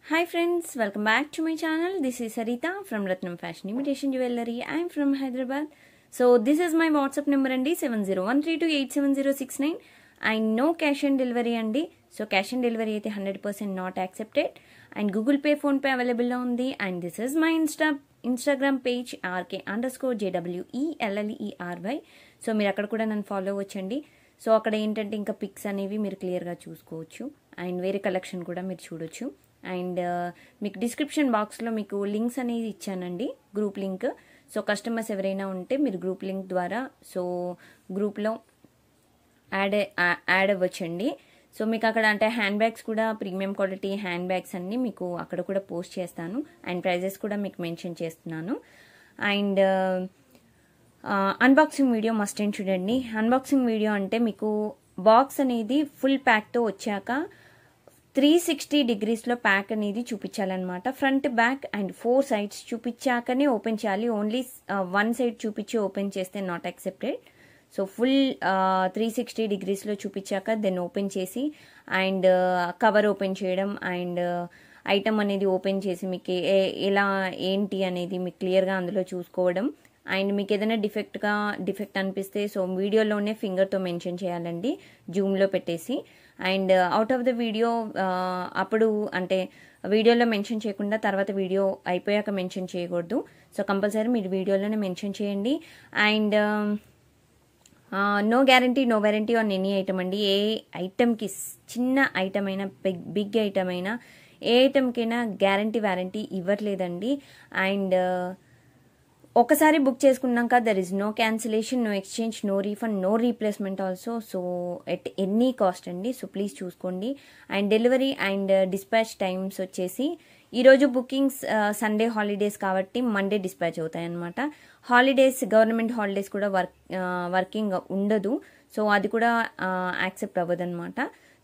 Hi friends, welcome back to my channel. This is Sarita from Ratnam Fashion Imitation Jewellery. I am from Hyderabad. So this is my WhatsApp number andi 7013287069. I know cash on delivery andi. So cash on delivery aithe 100% not accepted. And Google Pay, Phone Pay available undi. And this is my Instagram page rk_jwellery. So మీరు అక్కడ కూడా నన్ను follow అవ్వచ్చండి. So అక్కడ ఏంటంటే ఇంకా pics అనేవి మీరు క్లియర్గా చూసుకోవచ్చు అండ్ వేరే కలెక్షన్ కూడా మీరు చూడొచ్చు. అండ్ మీకు డిస్క్రిప్షన్ బాక్స్లో మీకు లింక్స్ అనేది ఇచ్చానండి, గ్రూప్ లింక్. సో కస్టమర్స్ ఎవరైనా ఉంటే మీరు గ్రూప్ లింక్ ద్వారా సో గ్రూప్లో యాడ్ అవ్వచ్చండి. సో మీకు అక్కడ అంటే హ్యాండ్ బ్యాగ్స్ కూడా ప్రీమియం క్వాలిటీ హ్యాండ్ బ్యాగ్స్ అన్నీ మీకు అక్కడ కూడా పోస్ట్ చేస్తాను అండ్ ప్రైజెస్ కూడా మీకు మెన్షన్ చేస్తున్నాను. And unboxing video must and చూడండి. అన్బాక్సింగ్ వీడియో అంటే మీకు బాక్స్ అనేది ఫుల్ ప్యాక్తో వచ్చాక 360 degreesలో ప్యాక్ అనేది చూపించాలన్నమాట. ఫ్రంట్ బ్యాక్ అండ్ 4 sides చూపించాకనే ఓపెన్ చేయాలి. ఓన్లీ 1 side చూపించి ఓపెన్ చేస్తే నాట్ యాక్సెప్టెడ్. సో ఫుల్ 360 degreesలో చూపించాక దెన్ ఓపెన్ చేసి అండ్ కవర్ ఓపెన్ చేయడం అండ్ ఐటమ్ అనేది ఓపెన్ చేసి మీకు ఎలా ఏంటి అనేది మీకు క్లియర్గా అందులో చూసుకోవడం. అండ్ మీకు ఏదైనా డిఫెక్ట్ అనిపిస్తే సో వీడియోలోనే ఫింగర్తో మెన్షన్ చేయాలండి, జూమ్లో పెట్టేసి. And out of the video అప్పుడు అంటే వీడియోలో మెన్షన్ చేయకుండా తర్వాత వీడియో అయిపోయాక మెన్షన్ చేయకూడదు. సో కంపల్సరీ మీరు వీడియోలోనే మెన్షన్ చేయండి. And no guarantee no warranty on any item అండి. ఏ ఐటమ్కి చిన్న ఐటమ్ అయినా బిగ్ ఐటమ్ అయినా ఏ ఐటమ్కైనా గ్యారంటీ వారంటీ ఇవ్వట్లేదండి. అండ్ ఒకసారి బుక్ చేసుకున్నాక there is no cancellation, no exchange, no refund, no replacement also. So at any cost అండి. సో ప్లీజ్ చూసుకోండి. And delivery and dispatch times వచ్చేసి ఈరోజు బుకింగ్స్ సండే హాలిడేస్ కాబట్టి మండే డిస్పాచ్ అవుతాయి అన్నమాట. హాలిడేస్ గవర్నమెంట్ హాలిడేస్ కూడా working ఉండదు. So అది కూడా యాక్సెప్ట్ అవ్వదు అనమాట.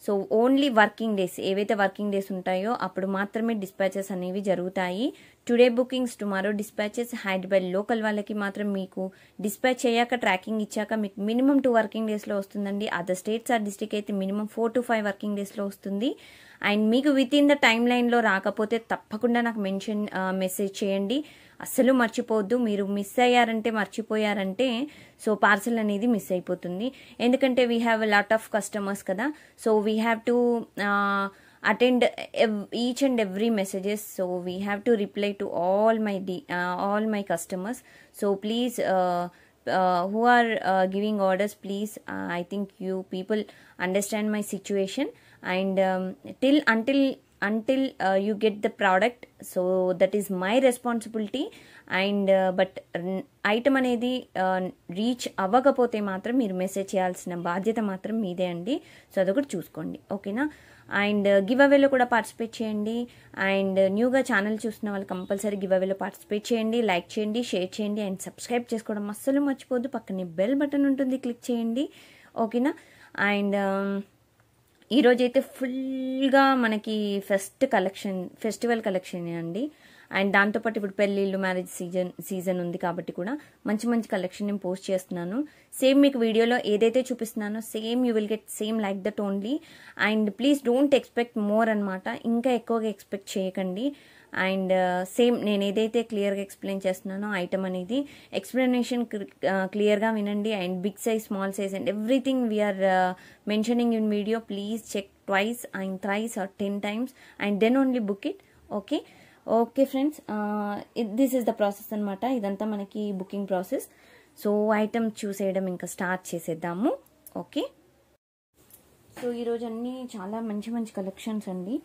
సో ఓన్లీ వర్కింగ్ డేస్ ఏవైతే వర్కింగ్ డేస్ ఉంటాయో అప్పుడు మాత్రమే డిస్పాచెస్ అనేవి జరుగుతాయి. Today bookings, tomorrow dispatches. Hyderabad local వాళ్ళకి మాత్రం మీకు డిస్పాచ్ అయ్యాక ట్రాకింగ్ ఇచ్చాక మీకు మినిమం 2 working daysలో వస్తుందండి. అదర్ స్టేట్స్ ఆర్ డిస్ట్రిక్ట్ అయితే మినిమం 4 to 5 working daysలో వస్తుంది. అండ్ మీకు విత్ ఇన్ ద టైమ్ లైన్లో రాకపోతే తప్పకుండా నాకు మెసేజ్ చేయండి. అస్సలు మర్చిపోవద్దు. మీరు మిస్ అయ్యారంటే మర్చిపోయారంటే సో పార్సల్ అనేది మిస్ అయిపోతుంది. ఎందుకంటే we have lot of customers కదా. So we have to attend each and every messages. So we have to reply to all my customers. So please who are giving orders, please I think you people understand my situation. And until you get the product, so that is my responsibility. And but item అనేది reach అవ్వకపోతే మాత్రం మీరు message చేయాల్సిన బాధ్యత మాత్రం మీదే అండి. So అదొకటి చూసుకోండి, ఓకేనా. అండ్ గివ్ అవేలో కూడా పార్టిసిపేట్ చేయండి. అండ్ న్యూగా ఛానల్ చూస్తున్న వాళ్ళు కంపల్సరీ గివ్ అవేలో పార్టిసిపేట్ చేయండి, లైక్ చేయండి, షేర్ చేయండి అండ్ సబ్స్క్రైబ్ చేసుకోవడం అస్సలు మర్చిపోద్దు. పక్కనే బెల్ బటన్ ఉంటుంది, క్లిక్ చేయండి, ఓకేనా. అండ్ ఈరోజైతే ఫుల్గా మనకి ఫెస్టివల్ కలెక్షన్ అండి. అండ్ దాంతోపాటు ఇప్పుడు పెళ్ళిళ్ళు, మ్యారేజ్ సీజన్ ఉంది కాబట్టి కూడా మంచి మంచి కలెక్షన్ నేను పోస్ట్ చేస్తున్నాను. సేమ్ మీకు వీడియోలో ఏదైతే చూపిస్తున్నానో same you will get same like that only. And please don't expect more అనమాట. ఇంకా ఎక్కువగా ఎక్స్పెక్ట్ చేయకండి. అండ్ సేమ్ నేను ఏదైతే క్లియర్గా ఎక్స్ప్లెయిన్ చేస్తున్నానో ఐటమ్ అనేది ఎక్స్ప్లెనేషన్ క్లియర్గా వినండి. And big size, small size and everything we are mentioning in video. Please check twice and thrice or 10 times and then only book it, okay friends. This is the process అనమాట. ఇదంతా మనకి booking process. So item చూసేయడం ఇంకా start చేసేద్దాము, okay. So ఈరోజు అన్నీ చాలా మంచి మంచి కలెక్షన్స్ అండి.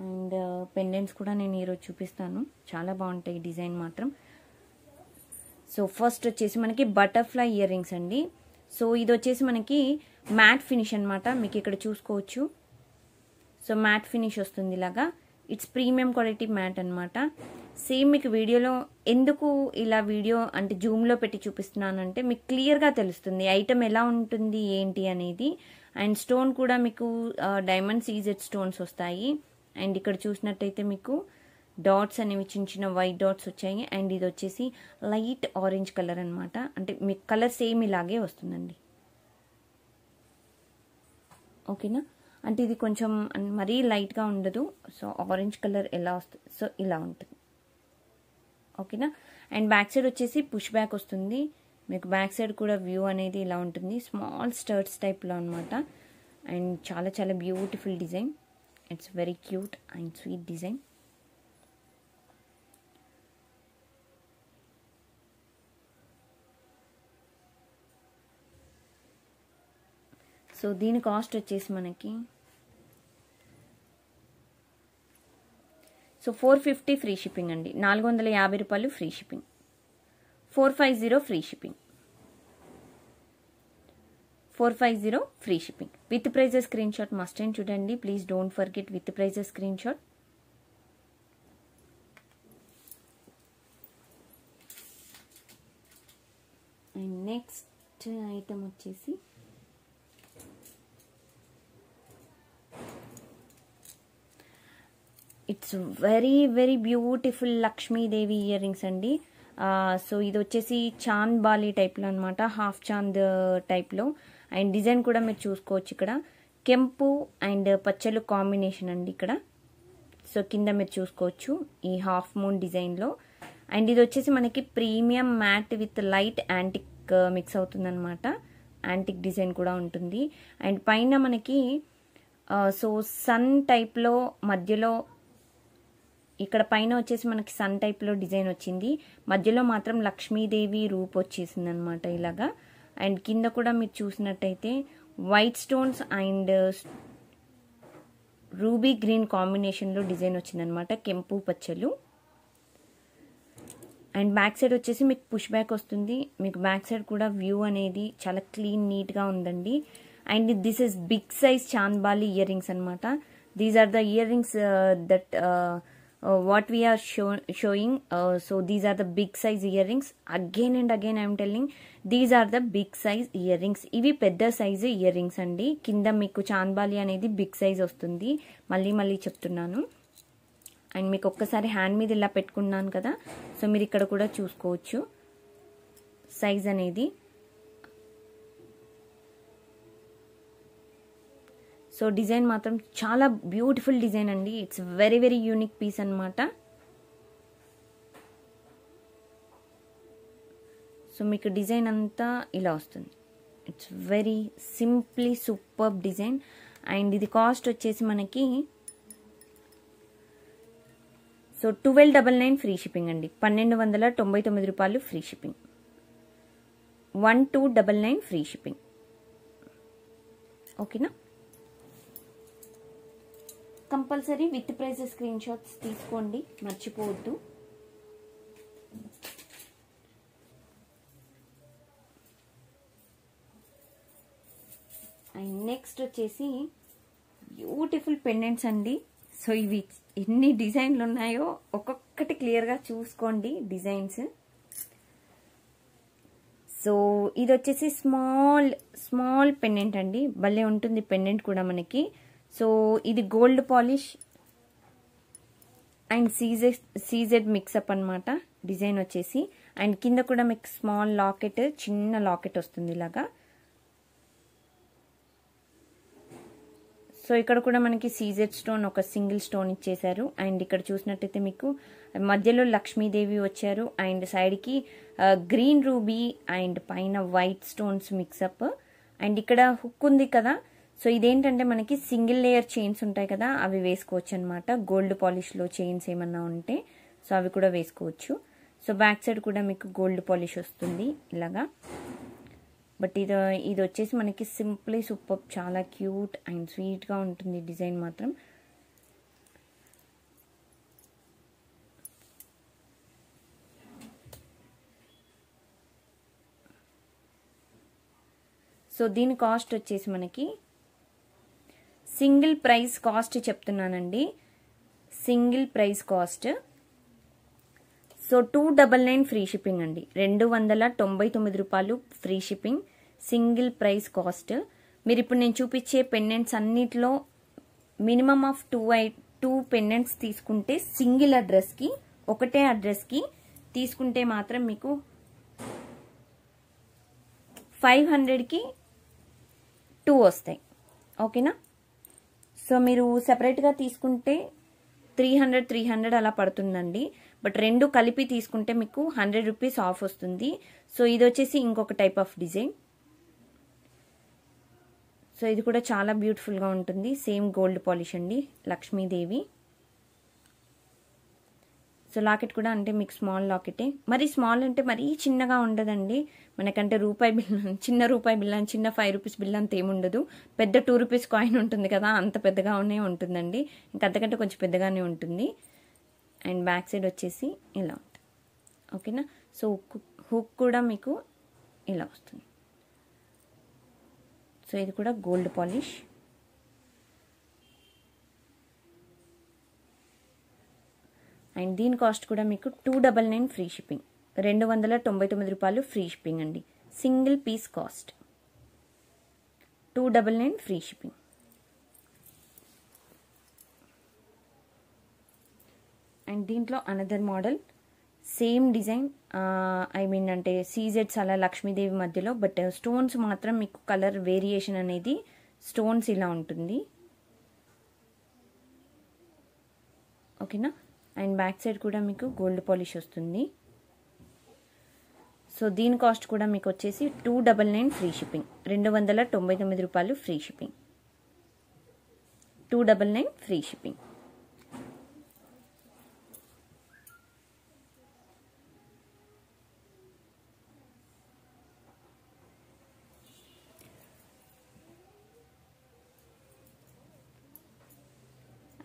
అండ్ పెండెంట్స్ కూడా నేను ఈరోజు చూపిస్తాను, చాలా బాగుంటాయి డిజైన్ మాత్రం. సో ఫస్ట్ వచ్చేసి మనకి బటర్ఫ్లై ఇయర్ రింగ్స్ అండి. సో ఇది వచ్చేసి మనకి మ్యాట్ ఫినిష్ అనమాట. మీకు ఇక్కడ చూసుకోవచ్చు. సో మ్యాట్ ఫినిష్ వస్తుంది ఇలాగా. ఇట్స్ ప్రీమియం క్వాలిటీ మ్యాట్ అనమాట. సేమ్ మీకు వీడియోలో ఎందుకు ఇలా వీడియో అంటే జూమ్లో పెట్టి చూపిస్తున్నానంటే మీకు క్లియర్గా తెలుస్తుంది ఐటమ్ ఎలా ఉంటుంది ఏంటి అనేది. అండ్ స్టోన్ కూడా మీకు డైమండ్ సీజెడ్ స్టోన్స్ వస్తాయి. అండ్ ఇక్కడ చూసినట్టయితే మీకు డాట్స్ అనేవి చిన్న చిన్న వైట్ డాట్స్ వచ్చాయి. అండ్ ఇది వచ్చేసి లైట్ ఆరెంజ్ కలర్ అనమాట. అంటే మీకు కలర్ సేమ్ ఇలాగే వస్తుందండి, ఓకేనా. అంటే ఇది కొంచెం మరీ లైట్గా ఉండదు. సో ఆరెంజ్ కలర్ ఎలా వస్తుంది, సో ఇలా ఉంటుంది. ఓకేనా. అండ్ బ్యాక్ సైడ్ వచ్చేసి పుష్ బ్యాక్ వస్తుంది. మీకు బ్యాక్ సైడ్ కూడా వ్యూ అనేది ఇలా ఉంటుంది. స్మాల్ స్టర్ట్స్ టైప్లో అనమాట. అండ్ చాలా చాలా beautiful design. It's very cute and sweet design. So దీని కాస్ట్ వచ్చేసి మనకి సో 450 ఫ్రీ షిప్పింగ్ అండి. 450 రూపాయలు free shipping. 450 free shipping. 450 free shipping. With prices screenshot must and చూడండి. Please don't forget with prices screenshot. And next item వచ్చేసి it's very very beautiful Lakshmidevi earrings అండి. So ఇది వచ్చేసి Chand Bali టైప్లో అనమాట, half Chand టైప్లో. And design కూడా మీరు చూసుకోవచ్చు. ఇక్కడ కెంపు అండ్ పచ్చలు కాంబినేషన్ అండి ఇక్కడ. సో కింద మీరు చూసుకోవచ్చు ఈ హాఫ్ మూన్ డిజైన్లో. అండ్ ఇది వచ్చేసి మనకి premium matte with light antique mix అవుతుంది అనమాట. యాంటిక్ డిజైన్ కూడా ఉంటుంది. అండ్ పైన మనకి సో సన్ టైప్లో మధ్యలో ఇక్కడ పైన వచ్చేసి మనకి సన్ టైప్లో డిజైన్ వచ్చింది. మధ్యలో మాత్రం లక్ష్మీదేవి రూప్ వచ్చేసింది అనమాట ఇలాగా. అండ్ కింద కూడా మీరు చూసినట్టయితే white stones and ruby green కాంబినేషన్లో డిజైన్ వచ్చిందనమాట, కెంపు పచ్చలు. అండ్ బ్యాక్ సైడ్ వచ్చేసి మీకు పుష్ బ్యాక్ వస్తుంది. మీకు బ్యాక్ సైడ్ కూడా వ్యూ అనేది చాలా క్లీన్ నీట్గా ఉందండి. And this is big size chandbali earrings అనమాట. These are the earrings that what we are showing. So these are the big size earrings. Again and again I am telling, these are the big size earrings. ఇవి పెద్ద size ear rings అండి. కింద మీకు చాంద్బాలి అనేది big size వస్తుంది. మళ్ళీ చెప్తున్నాను. And మీకు ఒక్కసారి హ్యాండ్ మీద ఇలా పెట్టుకున్నాను కదా, సో మీరు ఇక్కడ కూడా చూసుకోవచ్చు సైజ్ అనేది. సో డిజైన్ మాత్రం చాలా బ్యూటిఫుల్ డిజైన్ అండి. It's very very unique piece అనమాట. సో మీకు డిజైన్ అంతా ఇలా వస్తుంది. It's very simply superb design. And ఇది కాస్ట్ వచ్చేసి మనకి సో 1299 ఫ్రీ షిప్పింగ్ అండి. 1299 రూపాయలు ఫ్రీ షిప్పింగ్. 1299 free shipping. ఓకేనా. Compulsory with price screenshots తీసుకోండి, మర్చిపోవద్దు. అండ్ నెక్స్ట్ వచ్చేసి బ్యూటిఫుల్ పెండెంట్స్ అండి. సో ఇవి ఎన్ని డిజైన్లు ఉన్నాయో ఒక్కొక్కటి క్లియర్గా చూసుకోండి డిజైన్స్. సో ఇది వచ్చేసి స్మాల్ పెండెంట్ అండి. భలే ఉంటుంది పెండెంట్ కూడా మనకి. సో ఇది gold polish and CZ mix up అనమాట డిజైన్ వచ్చేసి. అండ్ కింద కూడా మీకు స్మాల్ లాకెట్, చిన్న లాకెట్ వస్తుంది ఇలాగా. సో ఇక్కడ కూడా మనకి సీజెడ్ స్టోన్ ఒక సింగిల్ స్టోన్ ఇచ్చేసారు. అండ్ ఇక్కడ చూసినట్టయితే మీకు మధ్యలో లక్ష్మీదేవి వచ్చారు. అండ్ సైడ్కి గ్రీన్ రూబీ అండ్ పైన వైట్ స్టోన్స్ మిక్సప్. అండ్ ఇక్కడ హుక్ ఉంది కదా, సో ఇదేంటంటే మనకి సింగిల్ లేయర్ చైన్స్ ఉంటాయి కదా, అవి వేసుకోవచ్చు అనమాట. గోల్డ్ పాలిష్లో చైన్స్ ఏమన్నా ఉంటే సో అవి కూడా వేసుకోవచ్చు. సో బ్యాక్ సైడ్ కూడా మీకు గోల్డ్ పాలిష్ వస్తుంది ఇలాగా. బట్ ఇది వచ్చేసి మనకి సింప్లీ సూపర్, చాలా క్యూట్ అండ్ స్వీట్గా ఉంటుంది డిజైన్ మాత్రం. సో దీని కాస్ట్ వచ్చేసి మనకి సింగిల్ ప్రైస్ కాస్ట్ చెప్తున్నానండి. Single price cost so 299 free shipping అండి. 299 రూపాయలు free shipping, single price cost. మీరు ఇప్పుడు నేను చూపించే పెండెంట్స్ అన్నిట్లో మినిమం ఆఫ్ 2 పెండెంట్స్ తీసుకుంటే సింగిల్ అడ్రస్కి, ఒకటే అడ్రస్కి తీసుకుంటే మాత్రం మీకు 500కి 2 వస్తాయి. ఓకేనా. సో మీరు సెపరేట్గా తీసుకుంటే 300 అలా పడుతుందండి. బట్ రెండు కలిపి తీసుకుంటే మీకు 100 రూపీస్ ఆఫ్ వస్తుంది. సో ఇది వచ్చేసి ఇంకొక టైప్ ఆఫ్ డిజైన్. సో ఇది కూడా చాలా బ్యూటిఫుల్గా ఉంటుంది. సేమ్ గోల్డ్ పాలిష్ అండి, లక్ష్మీదేవి. సో లాకెట్ కూడా అంటే మీకు స్మాల్ లాకెటే. మరి స్మాల్ అంటే మరీ చిన్నగా ఉండదండి. మనకంటే రూపాయి బిల్ల, చిన్న రూపాయి బిల్ల, చిన్న 5 రూపీస్ బిల్ల అంత ఏముండదు. పెద్ద 2 రూపీస్ కాయిన్ ఉంటుంది కదా, అంత పెద్దగానే ఉంటుందండి. ఇంకా అంతకంటే కొంచెం పెద్దగానే ఉంటుంది. అండ్ బ్యాక్ సైడ్ వచ్చేసి ఇలా ఉంటుంది. ఓకేనా. సో హుక్ కూడా మీకు ఇలా వస్తుంది. సో ఇది కూడా గోల్డ్ పాలిష్. అండ్ దీని కాస్ట్ కూడా మీకు 299 ఫ్రీ షిప్పింగ్. 299 రూపాయలు ఫ్రీ షిప్పింగ్ అండి. Single piece cost 299 free shipping. And దీంట్లో another model, same design, I mean అంటే సీజెడ్స్ అలా లక్ష్మీదేవి మధ్యలో, బట్ స్టోన్స్ మాత్రం మీకు కలర్ వేరియేషన్ అనేది స్టోన్స్ ఇలా ఉంటుంది. ఓకేనా. అండ్ బ్యాక్ సైడ్ కూడా మీకు గోల్డ్ పాలిష్ వస్తుంది. సో దీని కాస్ట్ కూడా మీకు వచ్చేసి 299 ఫ్రీ షిప్పింగ్. 299 రూపాయలు free shipping. 299 free shipping.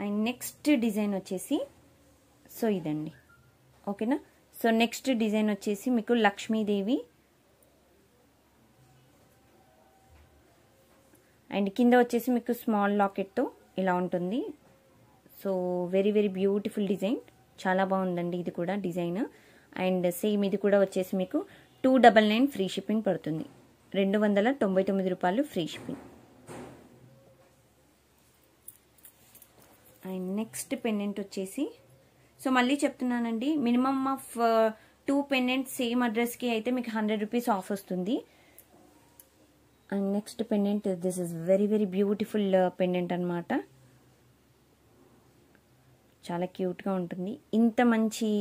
And next design వచ్చేసి సో ఇదండి. ఓకేనా. సో నెక్స్ట్ డిజైన్ వచ్చేసి మీకు లక్ష్మీదేవి అండ్ కింద వచ్చేసి మీకు స్మాల్ లాకెట్తో ఇలా ఉంటుంది. So very very beautiful design, చాలా బాగుందండి ఇది కూడా డిజైన్. అండ్ సేమ్ ఇది కూడా వచ్చేసి మీకు 299 ఫ్రీ షిప్పింగ్ పడుతుంది. 299 రూపాయలు free shipping. And next pendant వచ్చేసి, సో మళ్ళీ చెప్తున్నానండి, మినిమమ్ ఆఫ్ 2 పెండెంట్స్ సేమ్ అడ్రస్కి అయితే మీకు 100 రూపీస్ ఆఫ్ వస్తుంది. And next pendant, this is very very beautiful pendant అనమాట. చాలా క్యూట్గా ఉంటుంది. ఇంత మంచి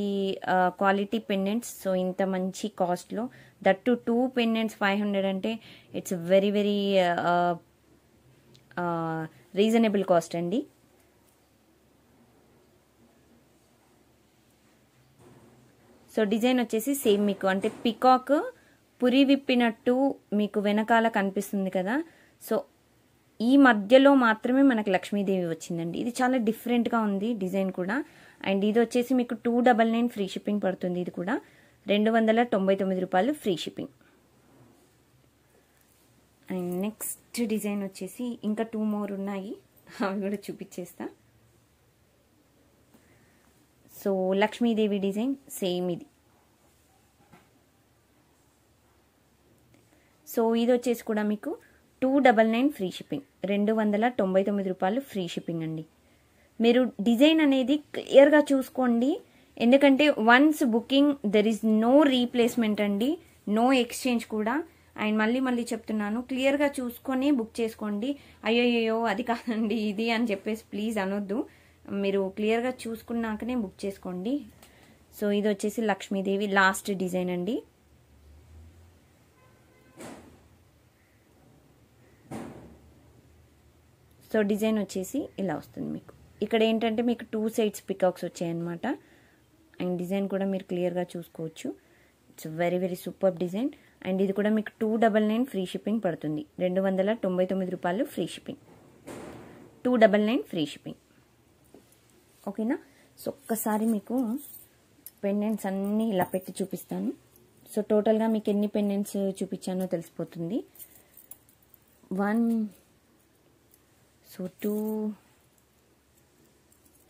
క్వాలిటీ పెండెంట్స్, సో ఇంత మంచి కాస్ట్లో, దట్టు 2 పెండెంట్స్ 500 అంటే it's very very reasonable cost అండి. సో డిజైన్ వచ్చేసి సేమ్ మీకు అంటే పికాక్ పురి విప్పినట్టు మీకు వెనకాల కనిపిస్తుంది కదా, సో ఈ మధ్యలో మాత్రమే మనకు లక్ష్మీదేవి వచ్చిందండి. ఇది చాలా డిఫరెంట్గా ఉంది డిజైన్ కూడా. అండ్ ఇది వచ్చేసి మీకు 299 ఫ్రీ షిప్పింగ్ పడుతుంది. ఇది కూడా 299 రూపాయలు free shipping. And next design వచ్చేసి ఇంకా 2 మోర్ ఉన్నాయి, అవి కూడా చూపించేస్తా. సో లక్ష్మీదేవి డిజైన్ సేమ్ ఇది. సో ఇది వచ్చేసి కూడా మీకు 299 ఫ్రీ షిప్పింగ్. 299 రూపాయలు ఫ్రీ షిప్పింగ్ అండి. మీరు డిజైన్ అనేది క్లియర్గా చూసుకోండి, ఎందుకంటే once booking there is no replacement అండి, నో ఎక్స్చేంజ్ కూడా. అండ్ మళ్ళీ చెప్తున్నాను, క్లియర్గా చూసుకొని బుక్ చేసుకోండి. అయ్యో అది కాదండి ఇది అని చెప్పేసి ప్లీజ్ అనొద్దు, మీరు క్లియర్గా చూసుకున్నాకనే బుక్ చేసుకోండి. సో ఇది వచ్చేసి లక్ష్మీదేవి లాస్ట్ డిజైన్ అండి. సో డిజైన్ వచ్చేసి ఇలా వస్తుంది మీకు. ఇక్కడ ఏంటంటే మీకు 2 సైడ్స్ పికాక్స్ వచ్చాయన్నమాట. అండ్ డిజైన్ కూడా మీరు క్లియర్గా చూసుకోవచ్చు. It's very very super design. And ఇది కూడా మీకు 299 ఫ్రీ షిప్పింగ్ పడుతుంది. 299 రూపాయలు ఫ్రీ షిప్పింగ్. 299 free shipping. ఓకేనా. సో ఒక్కసారి మీకు పెండెంట్స్ అన్నీ ఇలా పెట్టి చూపిస్తాను. సో టోటల్గా మీకు ఎన్ని పెండెంట్స్ చూపించానో తెలిసిపోతుంది. 1 సో 2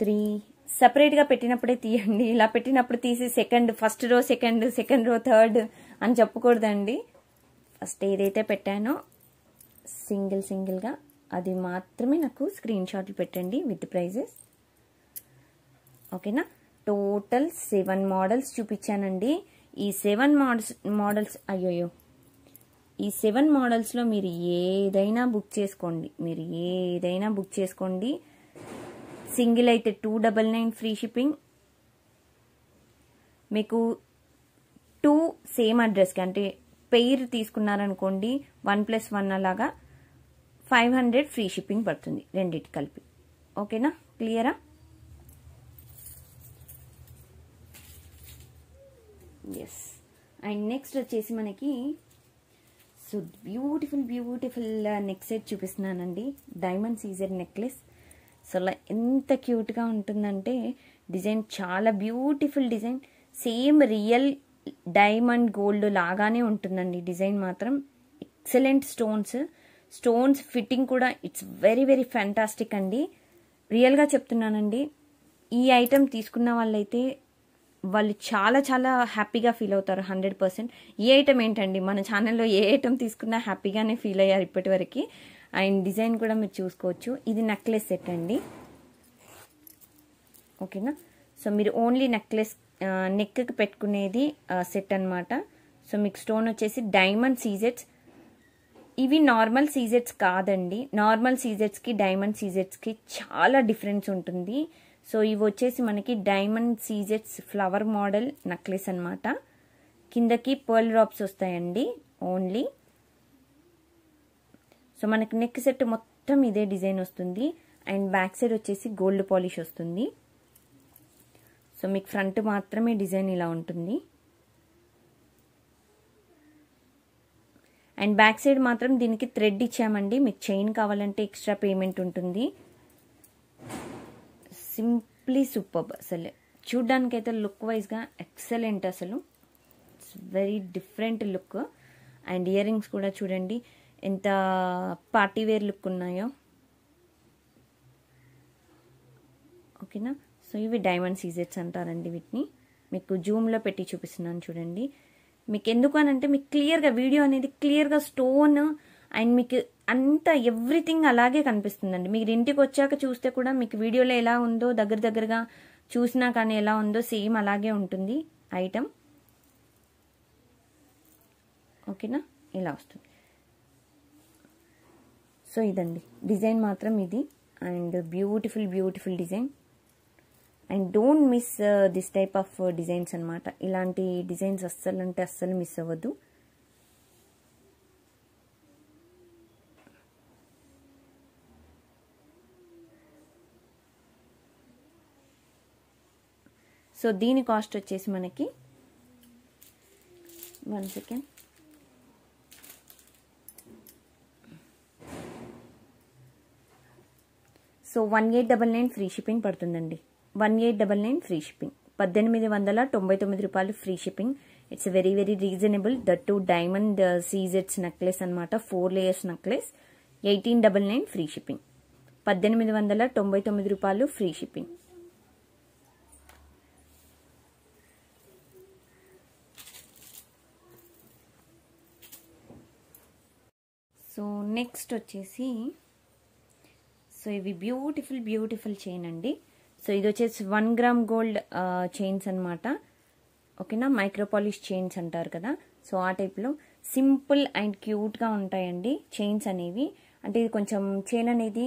3 సపరేట్గా పెట్టినప్పుడే తీయండి. ఇలా పెట్టినప్పుడు తీసి first row second row third అని చెప్పకూడదండి. ఫస్ట్ ఏదైతే పెట్టానో సింగిల్గా అది మాత్రమే నాకు స్క్రీన్ షాట్లు పెట్టండి విత్ ప్రైజెస్. ఓకేనా. టోటల్ 7 మోడల్స్ చూపించానండి. ఈ 7 మోడల్స్ అయ్యోయ్యో ఈ 7 మోడల్స్లో మీరు ఏదైనా బుక్ చేసుకోండి. సింగిల్ అయితే 299 ఫ్రీ షిప్పింగ్. మీకు 2 సేమ్ అడ్రస్కి అంటే పెయిర్ తీసుకున్నారనుకోండి 1+1 అలాగా 500 ఫ్రీ షిప్పింగ్ పడుతుంది రెండింటి కలిపి. ఓకేనా, క్లియరా? ఎస్. అండ్ నెక్స్ట్ వచ్చేసి మనకి సో బ్యూటిఫుల్ నెక్ సెట్ చూపిస్తున్నానండి. డైమండ్ సీజర్ నెక్లెస్. సో అలా ఎంత క్యూట్గా ఉంటుందంటే డిజైన్ చాలా beautiful design. Same real diamond gold లాగానే ఉంటుందండి డిజైన్ మాత్రం. ఎక్సలెంట్ స్టోన్స్ ఫిట్టింగ్ కూడా ఇట్స్ వెరీ ఫ్యాంటాస్టిక్ అండి. రియల్గా చెప్తున్నానండి, ఈ ఐటెం తీసుకున్న వాళ్ళైతే వాళ్ళు చాలా హ్యాపీగా ఫీల్ అవుతారు 100%. ఈ ఐటెం ఏంటండి, మన ఛానల్లో ఏ ఐటెం తీసుకున్నా హ్యాపీగానే ఫీల్ అయ్యారు ఇప్పటి వరకు. అండ్ డిజైన్ కూడా మీరు చూసుకోవచ్చు. ఇది నెక్లెస్ సెట్ అండి. ఓకేనా, సో మీరు ఓన్లీ నెక్లెస్ నెక్కి పెట్టుకునేది సెట్ అనమాట. సో మీకు స్టోన్ వచ్చేసి డైమండ్ సీజెట్స్. ఇవి నార్మల్ సీజెట్స్ కాదండి. నార్మల్ సీజెట్స్కి డైమండ్ సీజెట్స్కి చాలా డిఫరెన్స్ ఉంటుంది. సో ఇవి వచ్చేసి మనకి డైమండ్ సీజెట్స్ ఫ్లవర్ మోడల్ నెక్లెస్ అనమాట. కిందకి పర్ల్ డ్రాప్స్ వస్తాయండి ఓన్లీ. సో మనకి నెక్ సెట్ మొత్తం ఇదే డిజైన్ వస్తుంది. అండ్ బ్యాక్ సైడ్ వచ్చేసి గోల్డ్ పాలిష్ వస్తుంది. సో మీకు ఫ్రంట్ మాత్రమే డిజైన్ ఇలా ఉంటుంది. అండ్ బ్యాక్ సైడ్ మాత్రం దీనికి థ్రెడ్ ఇచ్చామండి. మీకు చైన్ కావాలంటే ఎక్స్ట్రా పేమెంట్ ఉంటుంది. Simply superb. అసలు చూడ్డానికైతే లుక్ వైజ్గా ఎక్సలెంట్. అసలు it's very different look. And ear rings కూడా చూడండి ఎంత పార్టీ వేర్ లుక్ ఉన్నాయో. ఓకేనా, సో ఇవి డైమండ్ సీజెట్స్ అంటారండి వీటిని. మీకు జూమ్లో పెట్టి చూపిస్తున్నాను చూడండి. మీకు ఎందుకు అనంటే మీకు క్లియర్గా వీడియో అనేది క్లియర్గా స్టోన్ అండ్ మీకు అంతా ఎవ్రీథింగ్ అలాగే కనిపిస్తుందండి. మీరు ఇంటికి వచ్చాక చూస్తే కూడా మీకు వీడియోలో ఎలా ఉందో దగ్గరగా చూసినా కానీ ఎలా ఉందో సేమ్ అలాగే ఉంటుంది ఐటమ్. ఓకేనా, ఇలా వస్తుంది. సో ఇదండి డిజైన్ మాత్రం ఇది. And beautiful design. And don't miss this type of designs అనమాట. ఇలాంటి డిజైన్స్ అస్సలు మిస్ అవ్వద్దు. సో దీని కాస్ట్ వచ్చేసి మనకి 1 సెకండ్. సో 1899 ఫ్రీ షిప్పింగ్ పడుతుందండి. 1899 ఫ్రీ షిప్పింగ్. 1899 రూపాయలు free shipping. It's very reasonable. That too diamond సీజెట్స్ నెక్లెస్ అనమాట. 4 లేయర్స్ నెక్లెస్. 1899 free shipping. 1899 రూపాయలు ఫ్రీ షిప్పింగ్. సో నెక్స్ట్ వచ్చేసి సో ఇవి బ్యూటిఫుల్ చైన్ అండి. సో ఇది వచ్చేసి 1 గ్రామ్ గోల్డ్ చైన్స్ అనమాట. ఓకేనా, మైక్రోపాలిష్ చైన్స్ అంటారు కదా. సో ఆ టైప్లో సింపుల్ అండ్ క్యూట్గా ఉంటాయండి చైన్స్ అనేవి. అంటే ఇది కొంచెం చైన్ అనేది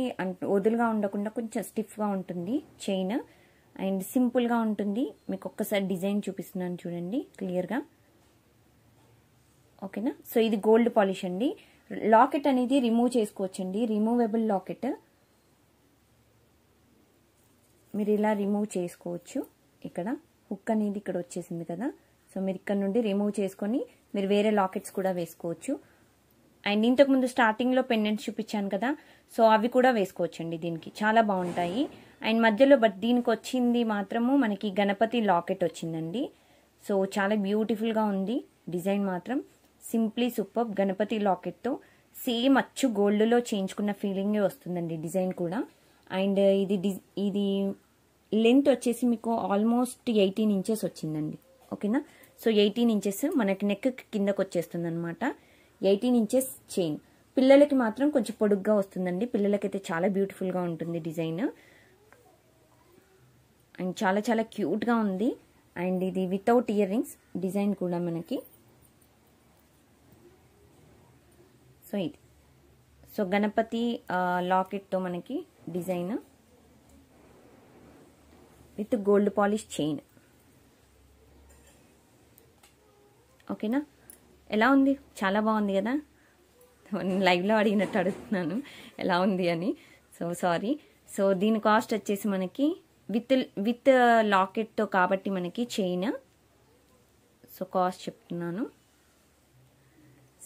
వదులుగా ఉండకుండా కొంచెం స్టిఫ్గా ఉంటుంది చైన్. అండ్ సింపుల్గా ఉంటుంది. మీకు ఒక్కసారి డిజైన్ చూపిస్తున్నాను చూడండి క్లియర్గా. ఓకేనా, సో ఇది గోల్డ్ పాలిష్ అండి. లాకెట్ అనేది రిమూవ్ చేసుకోవచ్చండి. రిమూవబుల్ లాకెట్ మీరు ఇలా రిమూవ్ చేసుకోవచ్చు. ఇక్కడ హుక్ అనేది ఇక్కడ వచ్చేసింది కదా. సో మీరు ఇక్కడ నుండి రిమూవ్ చేసుకొని మీరు వేరే లాకెట్స్ కూడా వేసుకోవచ్చు. అండ్ ఇంతకుముందు స్టార్టింగ్లో పెండెంట్స్ చూపించాను కదా, సో అవి కూడా వేసుకోవచ్చండి. దీనికి చాలా బాగుంటాయి. అండ్ మధ్యలో బట్ దీనికి వచ్చింది మాత్రము మనకి గణపతి లాకెట్ వచ్చిందండి. సో చాలా బ్యూటిఫుల్గా ఉంది డిజైన్ మాత్రం. Simply super. గణపతి లాకెట్తో సేమ్ అచ్చు గోల్డ్లో చేయించుకున్న ఫీలింగే వస్తుందండి డిజైన్ కూడా. అండ్ ఇది లెంత్ వచ్చేసి మీకు ఆల్మోస్ట్ 18 ఇంచెస్ వచ్చిందండి. ఓకేనా, సో 18 ఇంచెస్ మనకి నెక్ కిందకు వచ్చేస్తుంది అనమాట. 18 ఇంచెస్ చైన్. పిల్లలకి మాత్రం కొంచెం పొడుగ్గా వస్తుందండి. పిల్లలకైతే చాలా బ్యూటిఫుల్గా ఉంటుంది డిజైన్. అండ్ చాలా క్యూట్గా ఉంది. అండ్ ఇది వితౌట్ ఇయర్ రింగ్స్ డిజైన్ కూడా మనకి ఇది సో గణపతి లాకెట్తో మనకి design with gold polish chain. ఓకేనా, ఎలా ఉంది? చాలా బాగుంది కదా. లైవ్లో అడిగినట్టు అడుగుతున్నాను ఎలా ఉంది అని. So sorry. సో దీని కాస్ట్ వచ్చేసి మనకి విత్ లాకెట్తో కాబట్టి మనకి చైన్. సో కాస్ట్ చెప్తున్నాను.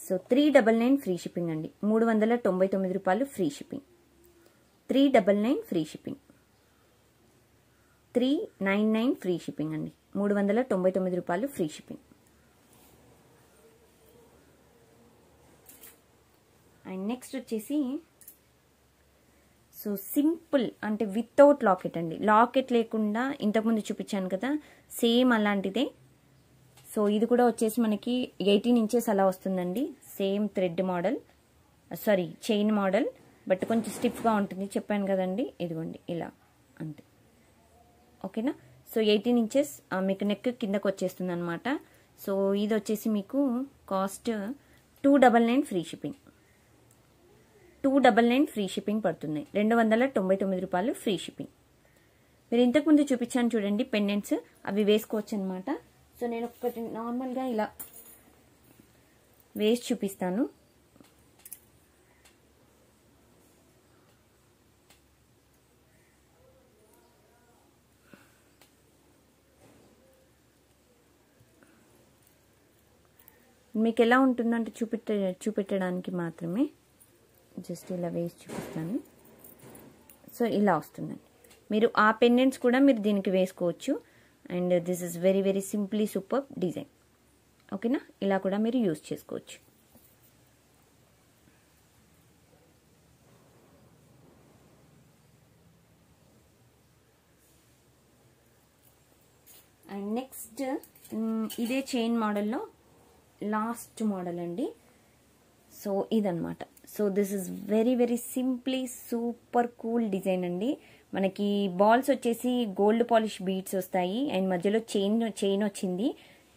సో 399 ఫ్రీ షిప్పింగ్ అండి. 399 రూపాయలు free shipping. 399 free shipping. 399 free shipping అండి. 399 రూపాయలు ఫ్రీ షిప్పింగ్. అండ్ నెక్స్ట్ వచ్చేసి సో సింపుల్ అంటే వితౌట్ లాకెట్ అండి. లాకెట్ లేకుండా ఇంతకుముందు చూపించాను కదా, సేమ్ అలాంటిదే. సో ఇది కూడా వచ్చేసి మనకి 18 ఇంచెస్ అలా వస్తుందండి. Same thread model, sorry chain model, but కొంచెం స్టిఫ్గా ఉంటుంది చెప్పాను కదండి. ఇదిగోండి ఇలా అంతే. ఓకేనా. సో 18 ఇంచెస్ మీకు నెక్ కిందకు వచ్చేస్తుంది అనమాట. సో ఇది వచ్చేసి మీకు cost 299 free shipping. 299 free shipping పడుతుంది. 299 రూపాయలు ఫ్రీ షిప్పింగ్. మీరు ఇంతకుముందు చూపించాను చూడండి పెండెంట్స్, అవి వేసుకోవచ్చు అనమాట. సో నేను ఒకటి నార్మల్గా ఇలా వేసి చూపిస్తాను. మీకు ఎలా ఉంటుందంటే చూపెట్టడానికి మాత్రమే జస్ట్ ఇలా వేసి చూపిస్తాను. సో ఇలా వస్తుందండి. మీరు ఆ పెండెంట్స్ కూడా మీరు దీనికి వేసుకోవచ్చు. And this is very very simply super design. ఓకేనా, ఇలా కూడా మీరు యూజ్ చేసుకోవచ్చు. అండ్ నెక్స్ట్ ఇదే చైన్ మోడల్లో లాస్ట్ మోడల్ అండి. సో ఇదన్నమాట. So this is very very simply super cool design అండి. మనకి బాల్స్ వచ్చేసి గోల్డ్ పాలిష్ బీడ్స్ వస్తాయి అండ్ మధ్యలో చైన్ వచ్చింది.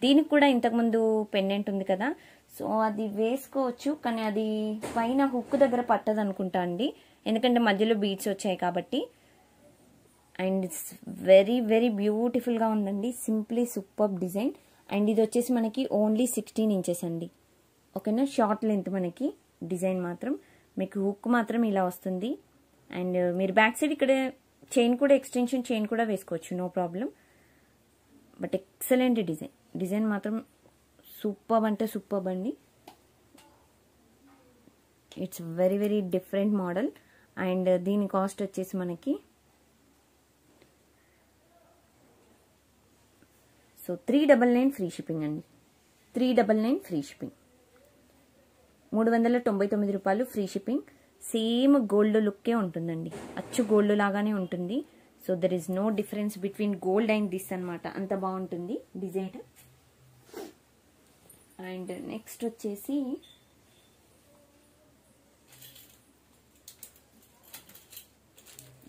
దీనికి కూడా ఇంతకుముందు పెండెంట్ ఉంది కదా, సో అది వేసుకోవచ్చు. కానీ అది పైన హుక్ దగ్గర పట్టదు అనుకుంటా అండి, ఎందుకంటే మధ్యలో బీడ్స్ వచ్చాయి కాబట్టి. అండ్ ఇట్స్ వెరీ వెరీ బ్యూటిఫుల్గా ఉందండి. Simply super design. అండ్ ఇది వచ్చేసి మనకి ఓన్లీ 16 ఇంచెస్ అండి. ఓకేనా, షార్ట్ లెంత్ మనకి డిజైన్ మాత్రం. మీకు హుక్ మాత్రం ఇలా వస్తుంది. అండ్ మీరు బ్యాక్ సైడ్ ఇక్కడ చైన్ కూడా ఎక్స్టెన్షన్ చైన్ కూడా వేసుకోవచ్చు, no problem. But excellent design మాత్రం సూపర్ అంటే సూపర్ అండి. It's very very different model. And దీని కాస్ట్ వచ్చేసి మనకి సో 399 ఫ్రీ షిప్పింగ్ అండి. 399 ఫ్రీ షిప్పింగ్. 399 రూపాయలు ఫ్రీ షిప్పింగ్. సేమ్ గోల్డ్ లుక్కే ఉంటుందండి, అచ్చు గోల్డ్ లాగానే ఉంటుంది. So there is no difference between gold and this అనమాట. అంత బాగుంటుంది డిజైన్. అండ్ నెక్స్ట్ వచ్చేసి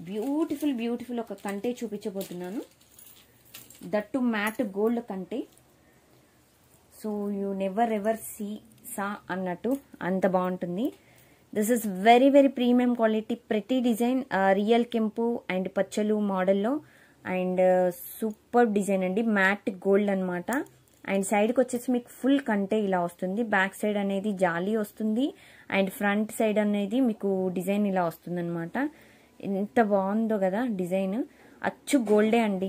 బ్యూటిఫుల్ ఒక కంటే చూపించబోతున్నాను. దట్టు మ్యాట్ గోల్డ్ కంటే. So you never ever saw అన్నట్టు అంత బాగుంటుంది. This is very very premium quality. ప్రతి డిజైన్ రియల్ కెంపు అండ్ పచ్చలు మోడల్లో అండ్ సూపర్ డిజైన్ అండి. మ్యాట్ గోల్డ్ అనమాట. అండ్ సైడ్కి వచ్చేసి మీకు ఫుల్ కంటే ఇలా వస్తుంది. బ్యాక్ సైడ్ అనేది జాలీ వస్తుంది అండ్ ఫ్రంట్ సైడ్ అనేది మీకు డిజైన్ ఇలా వస్తుంది అనమాట. ఎంత బాగుందో కదా డిజైన్. అచ్చు గోల్డే అండి,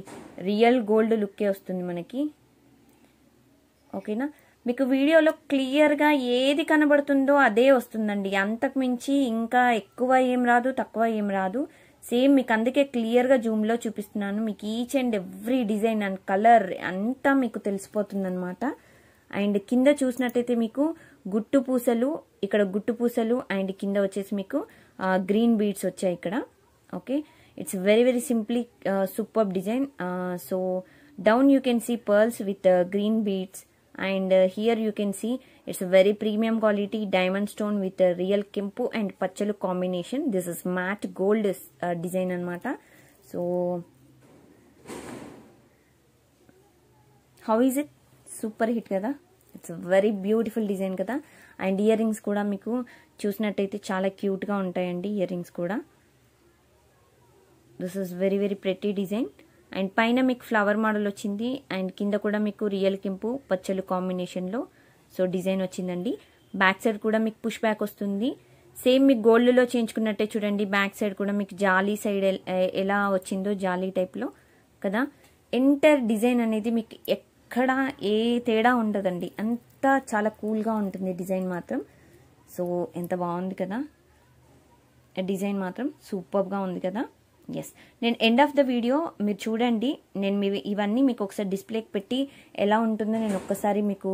రియల్ గోల్డ్ లుక్కే వస్తుంది మనకి. ఓకేనా, మీకు వీడియోలో క్లియర్గా ఏది కనబడుతుందో అదే వస్తుందండి. అంతకు మించి ఇంకా ఎక్కువ ఏం రాదు, తక్కువ ఏం రాదు. సేమ్ మీకు అందుకే క్లియర్గా జూమ్లో చూపిస్తున్నాను. మీకు each and every design and colour అంతా మీకు తెలిసిపోతుంది అనమాట. అండ్ కింద చూసినట్టయితే మీకు గుట్టు పూసలు, ఇక్కడ గుట్టు పూసలు అండ్ కింద వచ్చేసి మీకు గ్రీన్ బీడ్స్ వచ్చాయి ఇక్కడ. Okay, it's very very simply super design. So down you can see pearls with green beads. And here you can see it's a very premium quality diamond stone with a real kempu and pachalu combination. This is matte gold design anamata. So how is it? Super hit kada. It's very beautiful design కదా. And ear rings కూడా మీకు చూసినట్టయితే చాలా క్యూట్గా ఉంటాయండి ear rings కూడా. This is very very pretty design. And పైన మీకు ఫ్లవర్ మోడల్ వచ్చింది అండ్ కింద కూడా మీకు రియల్ కెంపు పచ్చలు కాంబినేషన్లో సో డిజైన్ వచ్చిందండి. బ్యాక్ సైడ్ కూడా మీకు పుష్ బ్యాక్ వస్తుంది. సేమ్ మీకు గోల్డ్లో చేయించుకున్నట్టే చూడండి. బ్యాక్ సైడ్ కూడా మీకు జాలీ సైడ్ ఎలా వచ్చిందో జాలీ టైప్లో కదా. ఎంటర్ డిజైన్ అనేది మీకు ఎక్కడ ఏ తేడా ఉండదండి, అంతా చాలా కూల్గా ఉంటుంది డిజైన్ మాత్రం. సో ఎంత బాగుంది కదా, డిజైన్ మాత్రం సూపర్గా ఉంది కదా. ఎస్, నేను ఎండ్ ఆఫ్ ద వీడియో మీరు చూడండి, నేను ఇవన్నీ మీకు ఒకసారి డిస్ప్లేకి పెట్టి ఎలా ఉంటుందో నేను ఒక్కసారి మీకు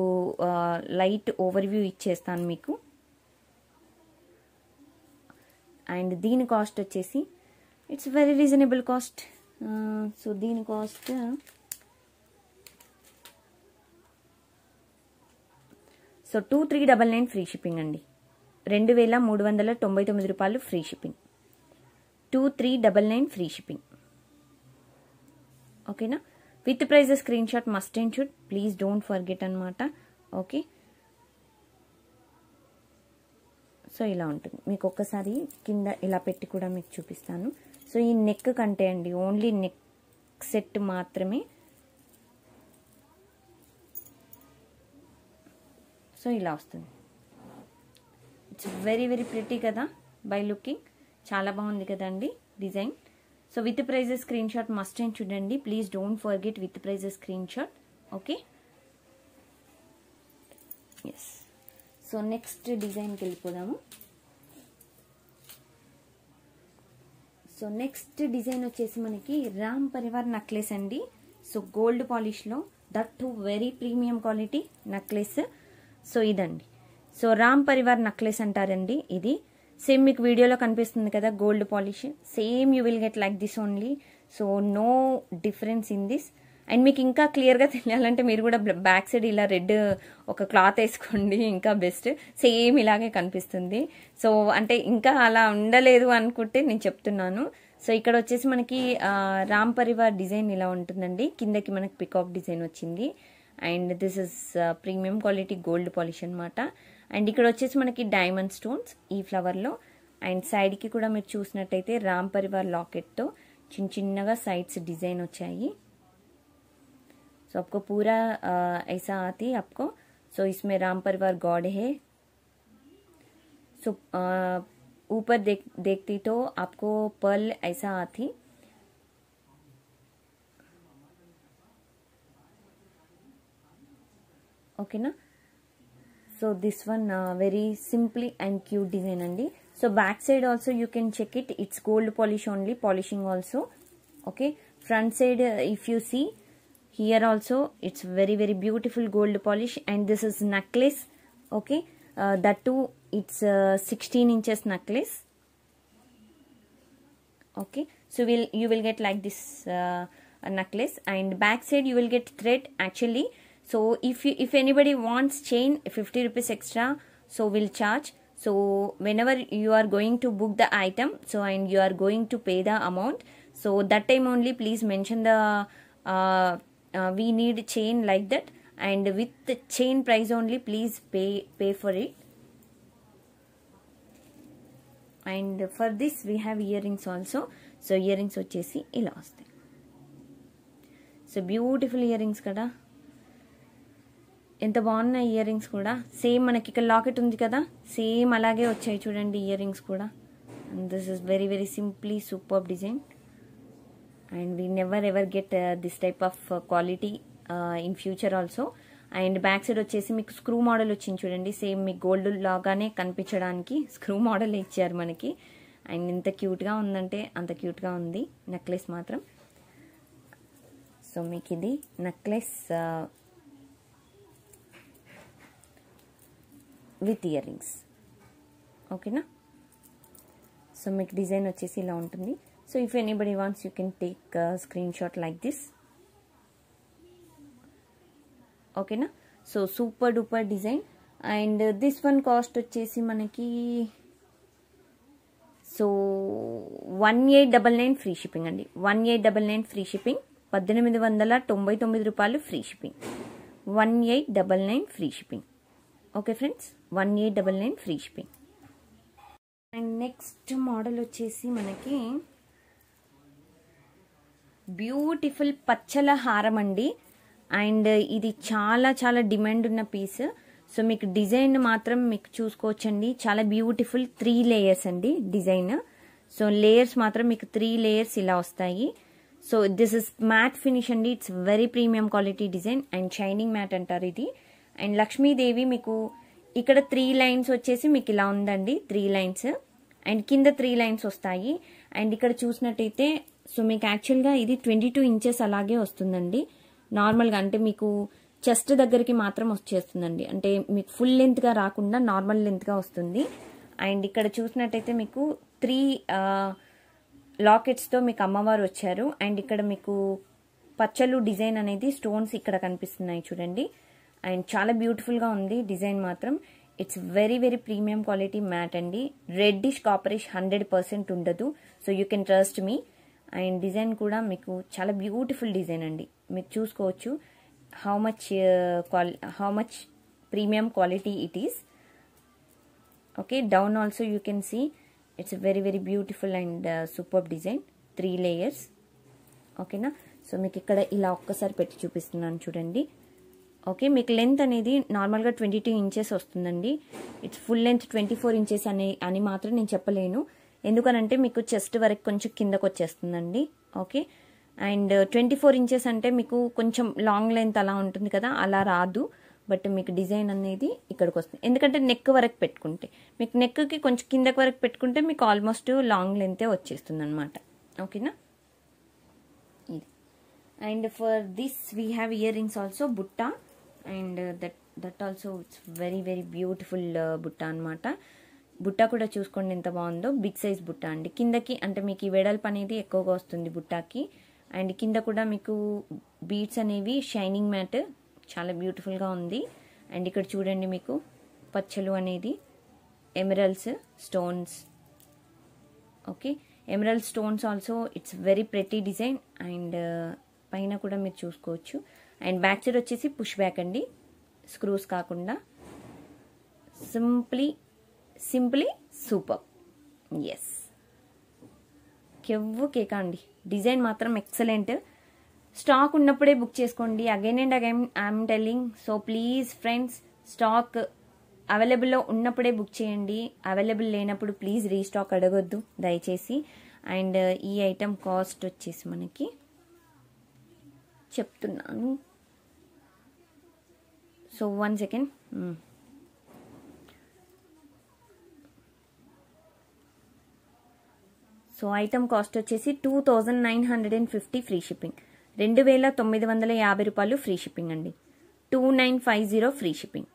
లైట్ ఓవర్ వ్యూ ఇచ్చేస్తాను మీకు. అండ్ దీని కాస్ట్ వచ్చేసి it's very reasonable cost. So దీని కాస్ట్ సో 2399 ఫ్రీ షిప్పింగ్ అండి. 2399 రూపాయలు ఫ్రీ షిప్పింగ్. 2399 free shipping. ఓకేనా. With price screenshot must and should, please don't forget అనమాట. ఓకే, సో ఇలా ఉంటుంది. మీకు ఒక్కసారి కింద ఇలా పెట్టి కూడా మీకు చూపిస్తాను. సో ఈ నెక్ కంటే అండి ఓన్లీ నెక్ సెట్ మాత్రమే. సో ఇలా వస్తుంది. ఇట్స్ వెరీ వెరీ ప్రిటీ కదా బై లుకింగ్. చాలా బాగుంది కదండి డిజైన్. So with price screenshot must and చూడండి, please don't forget with price screenshot. Okay, yes. So next డిజైన్కి వెళ్ళిపోదాము. సో నెక్స్ట్ డిజైన్ వచ్చేసి మనకి రామ్ పరివార్ నెక్లెస్ అండి. సో గోల్డ్ పాలిష్లో, that too very premium quality necklace. So ఇదండి. So Ram Parivar necklace అంటారండి ఇది. సేమ్ మీకు వీడియోలో కనిపిస్తుంది కదా gold polish, same you will get like this only. So no difference in this. And మీకు ఇంకా క్లియర్గా తెలియాలంటే మీరు కూడా బ్యాక్ సైడ్ ఇలా రెడ్ ఒక క్లాత్ వేసుకోండి, ఇంకా బెస్ట్. సేమ్ ఇలాగే కనిపిస్తుంది. సో అంటే ఇంకా అలా ఉండలేదు అనుకుంటే నేను చెప్తున్నాను. సో ఇక్కడ వచ్చేసి మనకి రామ్ పరివార్ డిజైన్ ఇలా ఉంటుందండి. కిందకి మనకి పికాక్ డిజైన్ వచ్చింది. And this is premium quality gold polish అనమాట. అండ్ ఇక్కడ వచ్చేసి మనకి డైమండ్ స్టోన్స్ ఈ ఫ్లవర్లో. అండ్ సైడ్కి కూడా మీరు చూసినట్టయితే రామ్ పరివార్ లాకెట్తో చిన్న చిన్నగా సైడ్స్ డిజైన్ వచ్చాయి. సో आपको पूरा ऐसा आती है आपको. सो इसमें राम परिवार गॉड है. सो ऊपर देखती तो आपको पर्ल ऐसा आती. ओके ना. So this one very simply and cute design andi. So back side also you can check it, it's gold polish only, polishing also. Okay, front side if you see here also it's very very beautiful gold polish. And this is necklace. Okay, that too it's 16 inches necklace. Okay, so you will get like this necklace. And back side you will get thread actually. So if anybody wants chain, 50 rupees extra, so we'll charge. So whenever you are going to book the item, so and you are going to pay the amount, so that time only please mention the we need chain like that. And with the chain price only please pay for it. And for this we have earrings also. So earrings వచ్చేసి ఇలా వస్తాయి. So beautiful earrings కదా, ఎంత బాగున్నాయి ear rings కూడా. Same మనకి ఇక్కడ locket ఉంది కదా, సేమ్ అలాగే వచ్చాయి చూడండి ఇయర్ రింగ్స్ కూడా. And this is very very simply super design. And we never ever get this type of quality in future also. And back side వచ్చేసి మీకు స్క్రూ మోడల్ వచ్చింది చూడండి, సేమ్ మీకు గోల్డ్ లాగానే కనిపించడానికి స్క్రూ మోడల్ ఇచ్చారు మనకి. అండ్ ఎంత క్యూట్గా ఉందంటే అంత క్యూట్గా ఉంది నెక్లెస్ మాత్రం. సో మీకు ఇది నెక్లెస్ విత్ ఇయర్ రింగ్స్. ఓకేనా. సో మీకు డిజైన్ వచ్చేసి ఇలా ఉంటుంది. So if anybody wants you can take screenshot like this. ఓకేనా. So super duper design. And this one cost వచ్చేసి మనకి సో 1899 ఫ్రీ షిప్పింగ్ అండి. 1899 ఫ్రీ షిప్పింగ్. 1899 రూపాయలు free shipping. 1899 free shipping. Okay friends, 1899 free shipping. And next model వచ్చేసి మనకి beautiful పచ్చల హారం అండి. And ఇది చాలా చాలా డిమాండ్ ఉన్న పీస్. సో మీకు డిజైన్ మాత్రం మీకు చూసుకోవచ్చండి, చాలా బ్యూటిఫుల్ 3 లేయర్స్ అండి డిజైన్. సో లేయర్స్ మాత్రం మీకు 3 లేయర్స్ ఇలా వస్తాయి. So this is matte finish అండి. It's very premium quality design and shining matte అంటారు ఇది. అండ్ లక్ష్మీదేవి మీకు ఇక్కడ 3 లైన్స్ వచ్చేసి మీకు ఇలా ఉందండి, 3 లైన్స్. అండ్ కింద 3 లైన్స్ వస్తాయి. అండ్ ఇక్కడ చూసినట్టయితే సో మీకు యాక్చువల్గా ఇది 22 ఇంచెస్ అలాగే వస్తుందండి నార్మల్గా. అంటే మీకు చెస్ట్ దగ్గరికి మాత్రం వచ్చేస్తుందండి, అంటే మీకు ఫుల్ లెంత్గా రాకుండా నార్మల్ లెంత్గా వస్తుంది. అండ్ ఇక్కడ చూసినట్టయితే మీకు 3 లాకెట్స్తో మీకు అమ్మవారు వచ్చారు. అండ్ ఇక్కడ మీకు పచ్చలు డిజైన్ అనేది స్టోన్స్ ఇక్కడ కనిపిస్తున్నాయి చూడండి. అండ్ చాలా బ్యూటిఫుల్గా ఉంది డిజైన్ మాత్రం. It's very very premium quality matte అండి. రెడ్డిష్ కాపరిష్ 100% ఉండదు. So you can trust me. And design కూడా మీకు చాలా బ్యూటిఫుల్ డిజైన్ అండి. మీకు చూసుకోవచ్చు how much premium quality it is. Okay, down also you can see it's very very beautiful and super design, 3 layers. ఓకేనా. So మీకు ఇక్కడ ఇలా ఒక్కసారి పెట్టి చూపిస్తున్నాను చూడండి. ఓకే, మీకు లెంత్ అనేది నార్మల్గా 22 ఇంచెస్ వస్తుందండి. ఇట్స్ ఫుల్ లెంత్ 24 ఇంచెస్ అని మాత్రం నేను చెప్పలేను, ఎందుకనంటే మీకు చెస్ట్ వరకు కొంచెం కిందకు వచ్చేస్తుందండి. ఓకే, అండ్ 24 ఇంచెస్ అంటే మీకు కొంచెం లాంగ్ లెంత్ అలా ఉంటుంది కదా, అలా రాదు. బట్ మీకు డిజైన్ అనేది ఇక్కడికి వస్తుంది, ఎందుకంటే నెక్ వరకు పెట్టుకుంటే మీకు నెక్కి కొంచెం కిందకి వరకు పెట్టుకుంటే మీకు ఆల్మోస్ట్ లాంగ్ లెంతే వచ్చేస్తుంది అనమాట. ఓకేనా. ఇది and for this we have earrings also బుట్ట. And that also it's very very beautiful బుట్ట అనమాట. బుట్ట కూడా చూసుకోండి ఎంత బాగుందో, బిగ్ సైజ్ బుట్ట అండి. కిందకి అంటే మీకు ఈ వెడల్పు అనేది ఎక్కువగా వస్తుంది బుట్టాకి. అండ్ కింద కూడా మీకు బీడ్స్ అనేవి షైనింగ్ మ్యాట్ చాలా బ్యూటిఫుల్గా ఉంది. అండ్ ఇక్కడ చూడండి మీకు పచ్చలు అనేది emeralds stones. Okay, emerald stones also it's very pretty design. And పైన కూడా మీరు చూసుకోవచ్చు. అండ్ బ్యాక్ సైడ్ వచ్చేసి పుష్ బ్యాక్ అండి, స్క్రూస్ కాకుండా. Simply super. ఎస్, కెవ్వు కేక అండి. డిజైన్ మాత్రం ఎక్సలెంట్. స్టాక్ ఉన్నప్పుడే బుక్ చేసుకోండి. Again and again I'm telling. So please friends, stock అవైలబుల్లో ఉన్నప్పుడే బుక్ చేయండి. అవైలబుల్ లేనప్పుడు ప్లీజ్ రీస్టాక్ అడగొద్దు దయచేసి. అండ్ ఈ ఐటమ్ కాస్ట్ వచ్చేసి మనకి చెప్తున్నాను. So 1 second. So item cost వచ్చేసి 2950 ఫ్రీ షిప్పింగ్. 2950 రూపాయలు ఫ్రీ షిప్పింగ్ అండి. 2950 ఫ్రీ షిప్పింగ్.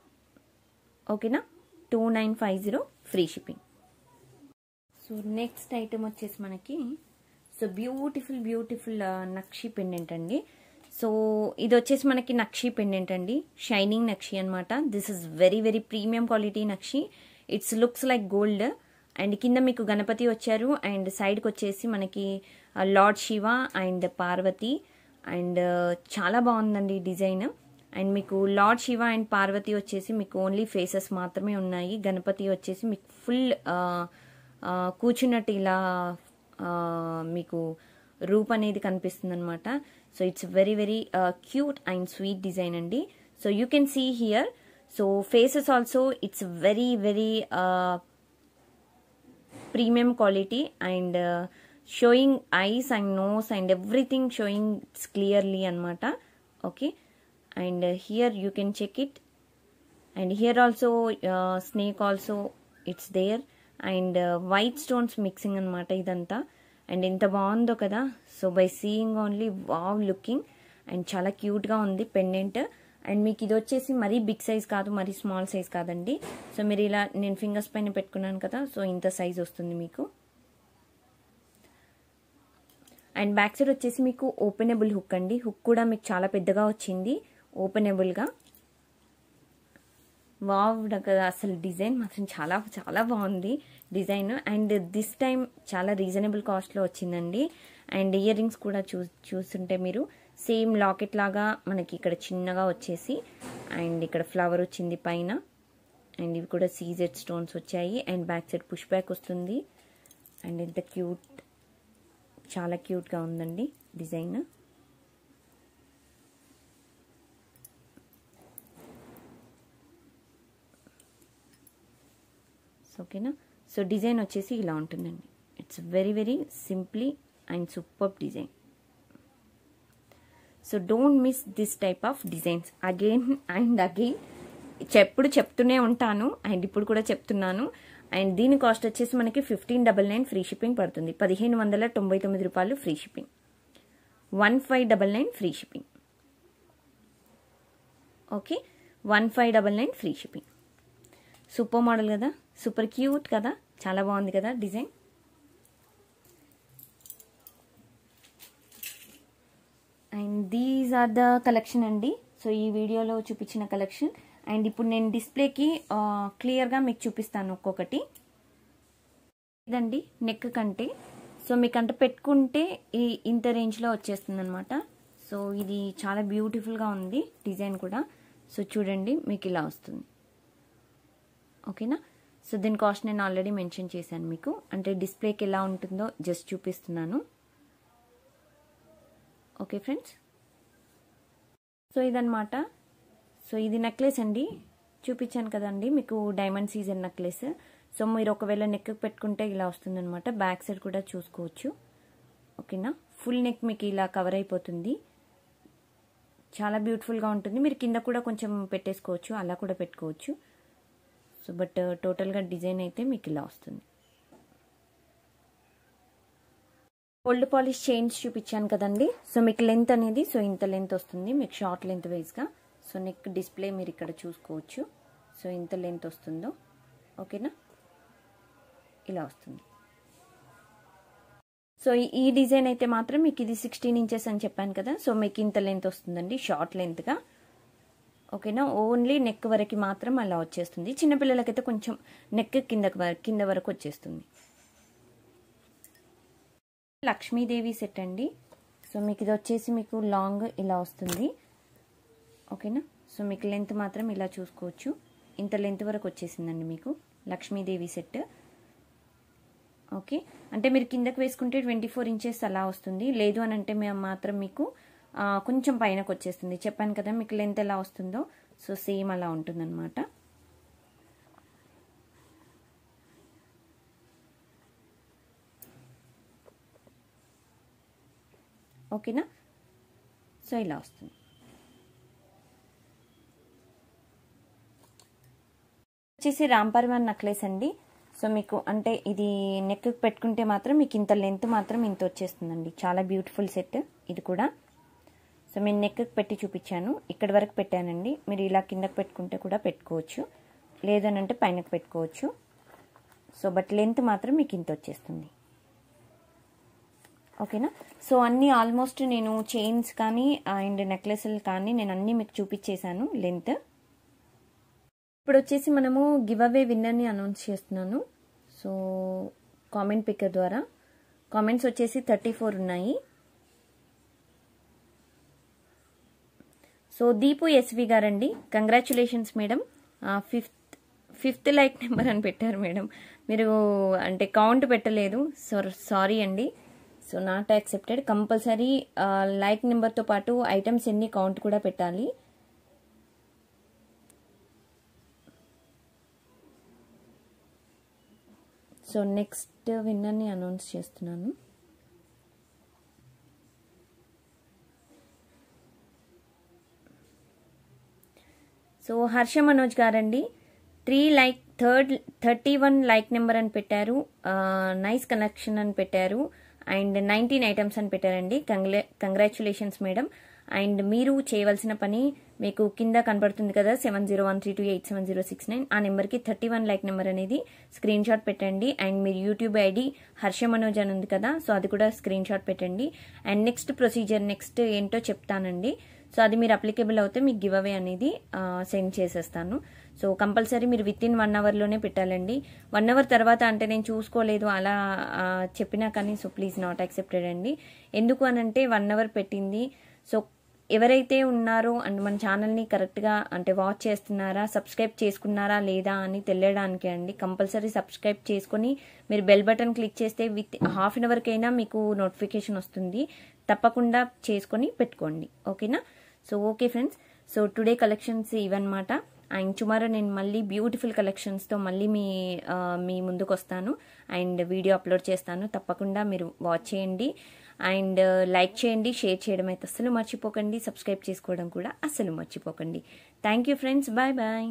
ఓకేనా, 2950 free shipping. So next item వచ్చేసి మనకి సో బ్యూటిఫుల్ నక్షి పెండెంట్ అండి. సో ఇది వచ్చేసి మనకి నక్షి పెండెంట్ అండి, షైనింగ్ నక్షి అనమాట. This is very very premium quality నక్షి. It's looks like gold. And కింద మీకు గణపతి వచ్చారు. అండ్ సైడ్కి వచ్చేసి మనకి Lord Shiva and Parvati. And చాలా బాగుందండి డిజైన్. అండ్ మీకు లార్డ్ శివ అండ్ పార్వతి వచ్చేసి మీకు ఓన్లీ ఫేసెస్ మాత్రమే ఉన్నాయి. గణపతి వచ్చేసి మీకు ఫుల్ కూర్చున్నట్టు ఇలా మీకు రూప్ అనేది కనిపిస్తుంది అనమాట. So it's very very cute and sweet design అండి. So you can see here. So faces also it's very very premium quality and showing eyes and nose and everything showing clearly anamata. Okay, and here you can check it. And here also snake also it's there. And white stones mixing anamata idanta. And inta baagundo kada. So by seeing only wow looking and chala cute ga undi pendant. And మీకు ఇది వచ్చేసి మరీ big size కాదు, మరీ small size కాదండి. So మీరు ఇలా నేను ఫింగర్స్ పైన పెట్టుకున్నాను కదా, సో ఇంత సైజ్ వస్తుంది మీకు. అండ్ బ్యాక్ సైడ్ వచ్చేసి మీకు ఓపెనబుల్ హుక్ అండి. హుక్ కూడా మీకు చాలా పెద్దగా వచ్చింది ఓపెనబుల్గా. వావ్, నాకు అసలు డిజైన్ మాత్రం చాలా చాలా బాగుంది డిజైన్. అండ్ దిస్ టైం చాలా రీజనబుల్ కాస్ట్లో వచ్చిందండి. అండ్ ఇయర్ రింగ్స్ కూడా చూస్తుంటే మీరు సేమ్ లాకెట్ లాగా మనకి ఇక్కడ చిన్నగా వచ్చేసి అండ్ ఇక్కడ ఫ్లవర్ వచ్చింది పైన అండ్ ఇవి కూడా సీజెడ్ స్టోన్స్ వచ్చాయి and back side push back వస్తుంది అండ్ ఎంత క్యూట్, చాలా క్యూట్గా ఉందండి డిజైన్. ఓకేనా. సో డిజైన్ వచ్చేసి ఇలా ఉంటుందండి. It's very very simply and super design. So don't miss this type of designs again and again. ఎప్పుడు చెప్తూనే ఉంటాను అండ్ ఇప్పుడు కూడా చెప్తున్నాను. అండ్ దీని కాస్ట్ వచ్చేసి మనకి 1599 ఫ్రీ షిప్పింగ్ పడుతుంది. 1599 రూపాయలు free shipping, 1599 free shipping. Okay, 1599 free shipping. Super model కదా, సూపర్ క్యూట్ కదా, చాలా బాగుంది కదా design. And these are the collection అండి. సో ఈ వీడియోలో చూపించిన కలెక్షన్. అండ్ ఇప్పుడు నేను డిస్ప్లేకి క్లియర్గా మీకు చూపిస్తాను ఒక్కొక్కటి. ఇదండి నెక్ కంటే. సో మీకు అంటే పెట్టుకుంటే ఇంత రేంజ్లో వచ్చేస్తుంది అనమాట. సో ఇది చాలా బ్యూటిఫుల్గా ఉంది డిజైన్ కూడా. సో చూడండి మీకు ఇలా వస్తుంది. ఓకేనా. సో దీని కాస్ట్ నేను ఆల్రెడీ మెన్షన్ చేశాను మీకు, అంటే డిస్ప్లేకి ఎలా ఉంటుందో జస్ట్ చూపిస్తున్నాను. ఓకే ఫ్రెండ్స్, సో ఇదన్నమాట. సో ఇది నెక్లెస్ అండి, చూపించాను కదండి మీకు డైమండ్ సీజన్ నెక్లెస్. సో మీరు ఒకవేళ నెక్ పెట్టుకుంటే ఇలా వస్తుందన్నమాట. బ్యాక్ సైడ్ కూడా చూసుకోవచ్చు. ఓకేనా. ఫుల్ నెక్ మీకు ఇలా కవర్ అయిపోతుంది. చాలా బ్యూటిఫుల్గా ఉంటుంది. మీరు కింద కూడా కొంచెం పెట్టేసుకోవచ్చు, అలా కూడా పెట్టుకోవచ్చు. సో బట్ టోటల్గా డిజైన్ అయితే మీకు ఇలా వస్తుంది. గోల్డ్ పాలిష్ చైన్స్ చూపించాను కదండి. సో మీకు లెంత్ అనేది సో ఇంత లెంత్ వస్తుంది మీకు షార్ట్ లెంత్ వైజ్గా. సో నెక్ డిస్ప్లే మీరు ఇక్కడ చూసుకోవచ్చు. సో ఇంత లెంత్ వస్తుందో. ఓకేనా, ఇలా వస్తుంది. సో ఈ డిజైన్ అయితే మాత్రం మీకు ఇది 16 ఇంచెస్ అని చెప్పాను కదా. సో మీకు ఇంత లెంత్ వస్తుందండి షార్ట్ లెంత్గా. ఓకేనా, ఓన్లీ నెక్ వరకు మాత్రం అలా వచ్చేస్తుంది. చిన్నపిల్లలకైతే కొంచెం నెక్ కింద వరకు వచ్చేస్తుంది. లక్ష్మీదేవి సెట్ అండి. సో మీకు ఇది వచ్చేసి మీకు లాంగ్ ఇలా వస్తుంది. ఓకేనా. సో మీకు లెంత్ మాత్రం ఇలా చూసుకోవచ్చు. ఇంత లెంత్ వరకు వచ్చేసిందండి మీకు లక్ష్మీదేవి సెట్. ఓకే, అంటే మీరు కిందకు వేసుకుంటే 24 ఇంచెస్ అలా వస్తుంది. లేదు అని అంటే మేము మాత్రం మీకు కొంచెం పైనకు వచ్చేస్తుంది. చెప్పాను కదా మీకు లెంత్ ఎలా వస్తుందో. సో సేమ్ అలా ఉంటుందన్నమాట. ఓకేనా. సో ఇలా వస్తుంది. వచ్చేసి రాంపర్వాన్ నెక్లెస్ అండి. సో మీకు అంటే ఇది నెక్ పెట్టుకుంటే మాత్రం మీకు ఇంత లెంత్ మాత్రం ఇంత వచ్చేస్తుందండి. చాలా బ్యూటిఫుల్ సెట్ ఇది కూడా. సో నేను నెక్ పెట్టి చూపించాను, ఇక్కడ వరకు పెట్టానండి. మీరు ఇలా కిందకు పెట్టుకుంటే కూడా పెట్టుకోవచ్చు, లేదనంటే పైనకు పెట్టుకోవచ్చు. సో బట్ లెంత్ మాత్రం మీకు ఇంత వచ్చేస్తుంది. ఓకేనా. సో అన్నీ ఆల్మోస్ట్ నేను చైన్స్ కానీ అండ్ నెక్లెస్లు కానీ నేను అన్నీ మీకు చూపించేశాను లెంత్. ఇప్పుడు వచ్చేసి మనము గివ్ అవే విన్నర్ని అనౌన్స్ చేస్తున్నాను. సో కామెంట్ పిక్కర్ ద్వారా. కామెంట్స్ వచ్చేసి 34 ఉన్నాయి. సో దీపు ఎస్వి గారండి, congratulations madam. Fifth like number అని పెట్టారు మేడం. మీరు అంటే కౌంట్ పెట్టలేదు. సారీ అండి. So not accepted. Compulsory like నెంబర్తో పాటు ఐటమ్స్ ఎన్ని కౌంట్ కూడా పెట్టాలి. సో నెక్స్ట్ విన్నర్ని అనౌన్స్ చేస్తున్నాను. సో హర్ష మనోజ్ గారండి, 31 లైక్ నెంబర్ అని పెట్టారు. నైస్ కలెక్షన్ అని పెట్టారు అండ్ 19 ఐటమ్స్ అని పెట్టారండి. Congratulations madam. అండ్ మీరు చేయవలసిన పని మీకు కింద కనబడుతుంది కదా 7013287069 ఆ నెంబర్కి 31 లైక్ నెంబర్ అనేది స్క్రీన్ షాట్ పెట్టండి. అండ్ మీరు యూట్యూబ్ ఐడి హర్ష మనోజ్ అని ఉంది కదా, సో అది కూడా స్క్రీన్ షాట్ పెట్టండి. అండ్ నెక్స్ట్ ప్రొసీజర్ నెక్స్ట్ ఏంటో చెప్తానండి. సో అది మీరు అప్లికేబుల్ అవుతే మీకు గివ్ అవే అనేది సెండ్ చేసేస్తాను. సో కంపల్సరీ మీరు విత్ ఇన్ 1 అవర్లోనే పెట్టాలండి. 1 అవర్ తర్వాత అంటే నేను చూసుకోలేదు అలా చెప్పినా కానీ సో ప్లీజ్ నాట్ యాక్సెప్టెడ్ అండి. ఎందుకు అనంటే 1 అవర్ పెట్టింది. సో ఎవరైతే ఉన్నారో అండ్ మన ఛానల్ని కరెక్ట్గా అంటే వాచ్ చేస్తున్నారా, సబ్స్క్రైబ్ చేసుకున్నారా లేదా అని తెలియడానికి అండి. కంపల్సరీ సబ్స్క్రైబ్ చేసుకొని మీరు బెల్ బటన్ క్లిక్ చేస్తే విత్ హాఫ్ అన్ అవర్కైనా మీకు నోటిఫికేషన్ వస్తుంది. తప్పకుండా చేసుకొని పెట్టుకోండి, ఓకేనా. So okay friends, so today collections ఇవన్నమాట. అండ్ టుమారో నేను మళ్ళీ బ్యూటిఫుల్ కలెక్షన్స్తో మళ్ళీ మీ ముందుకు వస్తాను అండ్ వీడియో అప్లోడ్ చేస్తాను. తప్పకుండా మీరు వాచ్ చేయండి అండ్ లైక్ చేయండి, షేర్ చేయడం అయితే అస్సలు మర్చిపోకండి, సబ్స్క్రైబ్ చేసుకోవడం కూడా అస్సలు మర్చిపోకండి. Thank you friends, bye bye.